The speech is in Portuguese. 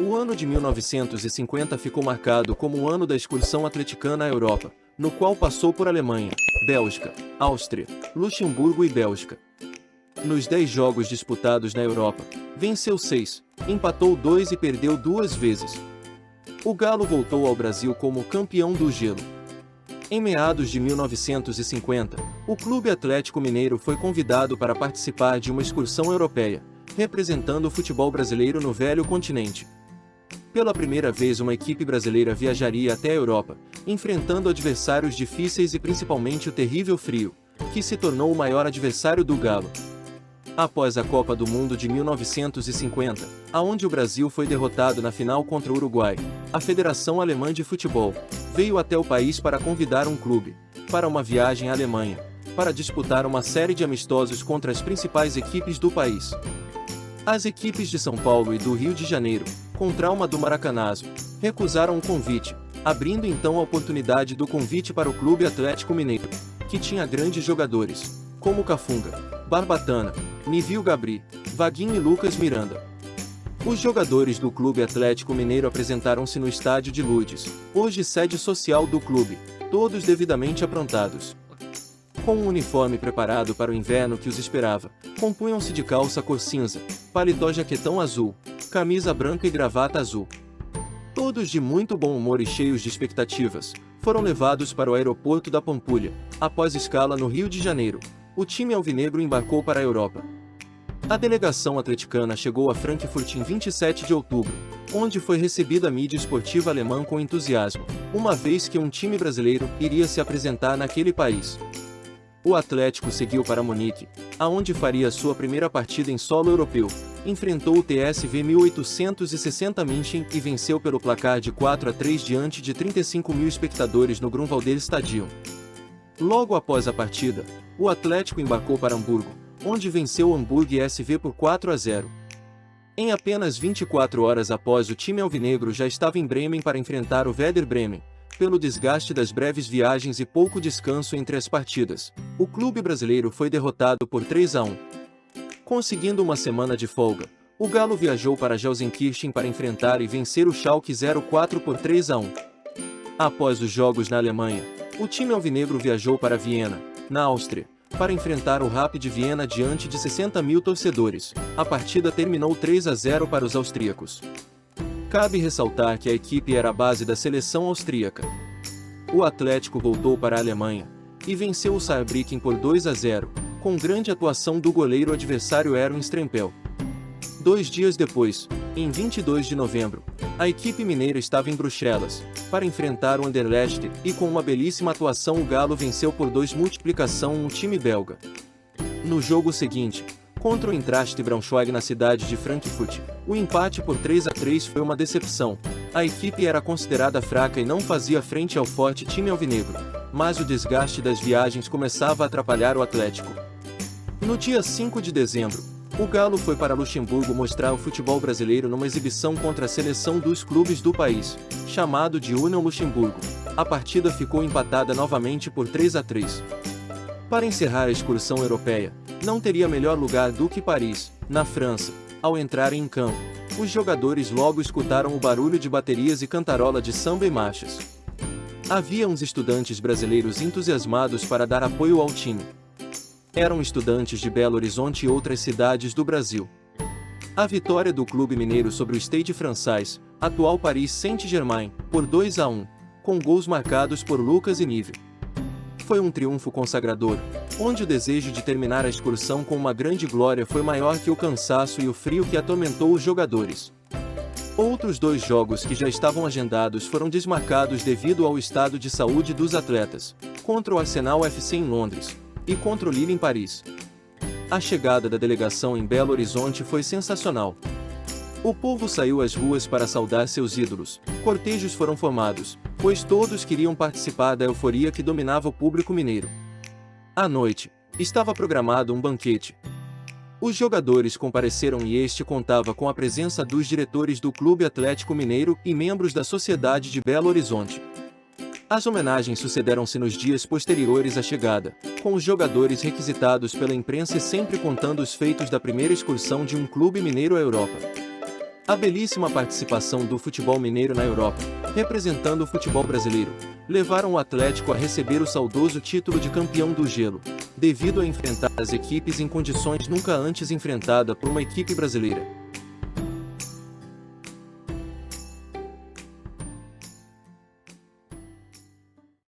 O ano de 1950 ficou marcado como o ano da excursão atleticana à Europa, no qual passou por Alemanha, Bélgica, Áustria, Luxemburgo e Bélgica. Nos 10 jogos disputados na Europa, venceu 6, empatou 2 e perdeu 2 vezes. O Galo voltou ao Brasil como campeão do gelo. Em meados de 1950, o Clube Atlético Mineiro foi convidado para participar de uma excursão europeia, representando o futebol brasileiro no velho continente. Pela primeira vez uma equipe brasileira viajaria até a Europa, enfrentando adversários difíceis e principalmente o terrível frio, que se tornou o maior adversário do Galo. Após a Copa do Mundo de 1950, aonde o Brasil foi derrotado na final contra o Uruguai, a Federação Alemã de Futebol veio até o país para convidar um clube para uma viagem à Alemanha, para disputar uma série de amistosos contra as principais equipes do país. As equipes de São Paulo e do Rio de Janeiro, com trauma do maracanazo, recusaram o convite, abrindo então a oportunidade do convite para o Clube Atlético Mineiro, que tinha grandes jogadores, como Cafunga, Barbatana, Nivil Gabri, Vaguinho e Lucas Miranda. Os jogadores do Clube Atlético Mineiro apresentaram-se no estádio de Lourdes, hoje sede social do clube, todos devidamente aprontados. Com um uniforme preparado para o inverno que os esperava, compunham-se de calça cor cinza, paletó jaquetão azul, camisa branca e gravata azul. Todos de muito bom humor e cheios de expectativas, foram levados para o aeroporto da Pampulha. Após escala no Rio de Janeiro, o time alvinegro embarcou para a Europa. A delegação atleticana chegou a Frankfurt em 27 de outubro, onde foi recebida a mídia esportiva alemã com entusiasmo, uma vez que um time brasileiro iria se apresentar naquele país. O Atlético seguiu para Munique, aonde faria sua primeira partida em solo europeu, enfrentou o TSV 1860 München e venceu pelo placar de 4-3 diante de 35 mil espectadores no Grünwalder Stadion. Logo após a partida, o Atlético embarcou para Hamburgo, onde venceu o Hamburg SV por 4-0. Em apenas 24 horas após o time alvinegro já estava em Bremen para enfrentar o Werder Bremen. Pelo desgaste das breves viagens e pouco descanso entre as partidas, o clube brasileiro foi derrotado por 3-1. Conseguindo uma semana de folga, o Galo viajou para Gelsenkirchen para enfrentar e vencer o Schalke 04 por 3-1. Após os jogos na Alemanha, o time alvinegro viajou para Viena, na Áustria, para enfrentar o Rapid Viena diante de 60 mil torcedores. A partida terminou 3-0 para os austríacos. Cabe ressaltar que a equipe era a base da seleção austríaca. O Atlético voltou para a Alemanha e venceu o Saarbrücken por 2-0, com grande atuação do goleiro adversário Erwin Strempel. 2 dias depois, em 22 de novembro, a equipe mineira estava em Bruxelas, para enfrentar o Anderlecht e com uma belíssima atuação o Galo venceu por 2 multiplicação um time belga. No jogo seguinte, contra o Eintracht Braunschweig na cidade de Frankfurt, o empate por 3-3 foi uma decepção. A equipe era considerada fraca e não fazia frente ao forte time alvinegro, mas o desgaste das viagens começava a atrapalhar o Atlético. No dia 5 de dezembro, o Galo foi para Luxemburgo mostrar o futebol brasileiro numa exibição contra a seleção dos clubes do país, chamado de Union Luxemburgo. A partida ficou empatada novamente por 3-3. Para encerrar a excursão europeia, não teria melhor lugar do que Paris, na França. Ao entrarem em campo, os jogadores logo escutaram o barulho de baterias e cantarola de samba e marchas. Havia uns estudantes brasileiros entusiasmados para dar apoio ao time. Eram estudantes de Belo Horizonte e outras cidades do Brasil. A vitória do Clube Mineiro sobre o Stade Français, atual Paris Saint-Germain, por 2-1, com gols marcados por Lucas e Nivil. Foi um triunfo consagrador, onde o desejo de terminar a excursão com uma grande glória foi maior que o cansaço e o frio que atormentou os jogadores. Outros 2 jogos que já estavam agendados foram desmarcados devido ao estado de saúde dos atletas, contra o Arsenal FC em Londres e contra o Lille em Paris. A chegada da delegação em Belo Horizonte foi sensacional. O povo saiu às ruas para saudar seus ídolos, cortejos foram formados, pois todos queriam participar da euforia que dominava o público mineiro. À noite, estava programado um banquete. Os jogadores compareceram e este contava com a presença dos diretores do Clube Atlético Mineiro e membros da Sociedade de Belo Horizonte. As homenagens sucederam-se nos dias posteriores à chegada, com os jogadores requisitados pela imprensa e sempre contando os feitos da primeira excursão de um clube mineiro à Europa. A belíssima participação do futebol mineiro na Europa, representando o futebol brasileiro, levaram o Atlético a receber o saudoso título de campeão do gelo, devido a enfrentar as equipes em condições nunca antes enfrentadas por uma equipe brasileira.